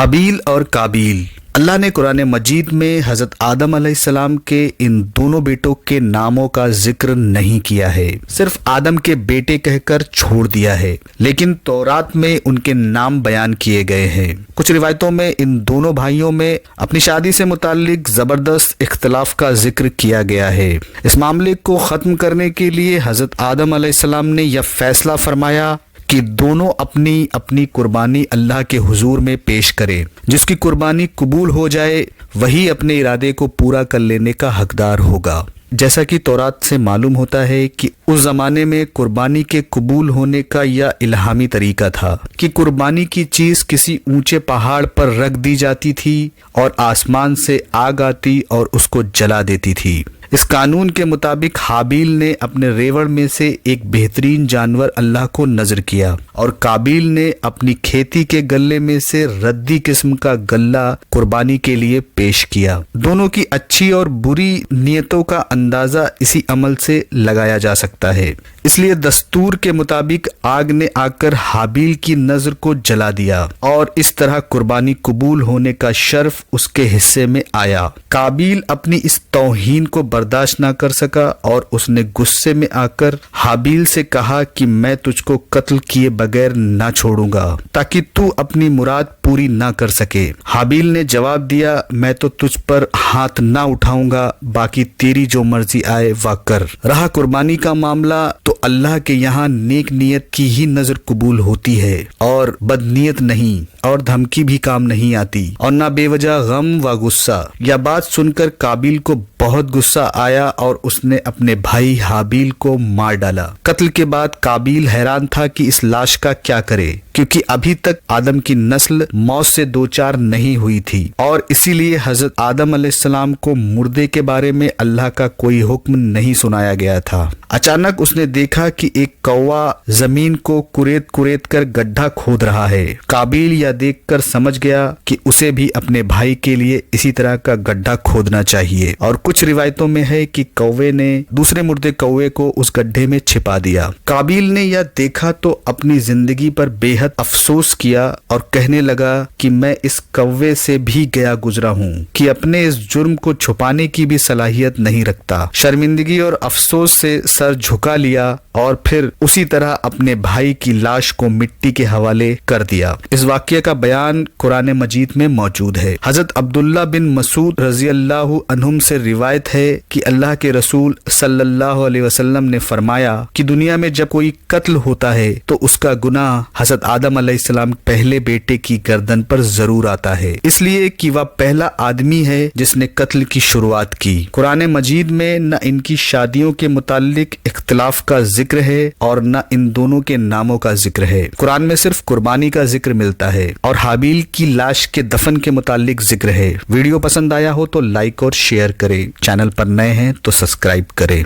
हाबील और काबील। अल्लाह ने कुरान मजीद में हज़रत आदम अलैहिस्सलाम के इन दोनों बेटों के नामों का जिक्र नहीं किया है, सिर्फ आदम के बेटे कहकर छोड़ दिया है, लेकिन तौरात में उनके नाम बयान किए गए हैं। कुछ रिवायतों में इन दोनों भाइयों में अपनी शादी से मुताल्लिक ज़बरदस्त इख्तिलाफ का जिक्र किया गया है। इस मामले को ख़त्म करने के लिए हज़रत आदम अलैहिस्सलाम ने यह फैसला फरमाया कि दोनों अपनी अपनी कुर्बानी अल्लाह के हुजूर में पेश करें। जिसकी कुर्बानी कबूल हो जाए वही अपने इरादे को पूरा कर लेने का हकदार होगा। जैसा कि तौरात से मालूम होता है कि उस ज़माने में कुर्बानी के कबूल होने का यह इल्हामी तरीका था कि कुर्बानी की चीज़ किसी ऊंचे पहाड़ पर रख दी जाती थी और आसमान से आग आती और उसको जला देती थी। इस कानून के मुताबिक हाबील ने अपने रेवड़ में से एक बेहतरीन जानवर अल्लाह को नजर किया और काबील ने अपनी खेती के गल्ले में से रद्दी किस्म का गल्ला कुर्बानी के लिए पेश किया। दोनों की अच्छी और बुरी नियतों का अंदाजा इसी अमल से लगाया जा सकता है। इसलिए दस्तूर के मुताबिक आग ने आकर हाबील की नजर को जला दिया और इस तरह कुर्बानी कबूल होने का शर्फ उसके हिस्से में आया। काबील अपनी इस तौहीन को बर्दाश्त ना कर सका और उसने गुस्से में आकर हाबील से कहा कि मैं तुझको कत्ल किए बगैर ना छोड़ूंगा ताकि तू अपनी मुराद पूरी ना कर सके। हाबील ने जवाब दिया, मैं तो तुझ पर हाथ ना उठाऊंगा, बाकी तेरी जो मर्जी आए वह कर। रहा कुर्बानी का मामला तो अल्लाह के यहाँ नेक नियत की ही नजर कबूल होती है और बदनीयत नहीं और धमकी भी काम नहीं आती और ना बेवजह गम व गुस्सा। यह बात सुनकर काबील को बहुत गुस्सा आया और उसने अपने भाई हाबील को मार डाला। कत्ल के बाद काबील हैरान था कि इस लाश का क्या करे, क्योंकि अभी तक आदम की नस्ल मौत से दो चार नहीं हुई थी और इसीलिए हजरत आदम अलैहिस्सलाम को मुर्दे के बारे में अल्लाह का कोई हुक्म नहीं सुनाया गया था। अचानक उसने देखा कि एक कौवा जमीन को कुरेद कुरेद कर गड्ढा खोद रहा है। काबील यह देखकर समझ गया कि उसे भी अपने भाई के लिए इसी तरह का गड्ढा खोदना चाहिए और कुछ रिवायतों में है कि कौवे ने दूसरे मुर्दे कौवे को उस गड्ढे में छिपा दिया। काबील ने यह देखा तो अपनी जिंदगी पर बेहद अफसोस किया और कहने लगा कि मैं इस कौवे से भी गया गुजरा हूँ कि अपने इस जुर्म को छुपाने की भी सलाहियत नहीं रखता। शर्मिंदगी और अफसोस से सर झुका लिया और फिर उसी तरह अपने भाई की लाश को मिट्टी के हवाले कर दिया। इस वाक़ये का बयान कुरान मजीद में मौजूद है। हजरत अब्दुल्ला बिन मसूद रजी अल्लाह अन्हुम से रिवायत है कि अल्लाह के रसूल सल्लल्लाहु अलैहि वसल्लम ने फरमाया कि दुनिया में जब कोई कत्ल होता है तो उसका गुनाह हजरत आदम अलैहिस्सलाम पहले बेटे की गर्दन पर जरूर आता है, इसलिए कि वह पहला आदमी है जिसने कत्ल की शुरुआत की। कुरान मजीद में न इनकी शादियों के मुताल्लिक इख्तिलाफ का जिक्र है और न इन दोनों के नामों का जिक्र है। कुरान में सिर्फ कुर्बानी का जिक्र मिलता है और हाबील की लाश के दफन के मुताल्लिक जिक्र है। वीडियो पसंद आया हो तो लाइक और शेयर करें। चैनल पर नए हैं तो सब्सक्राइब करें।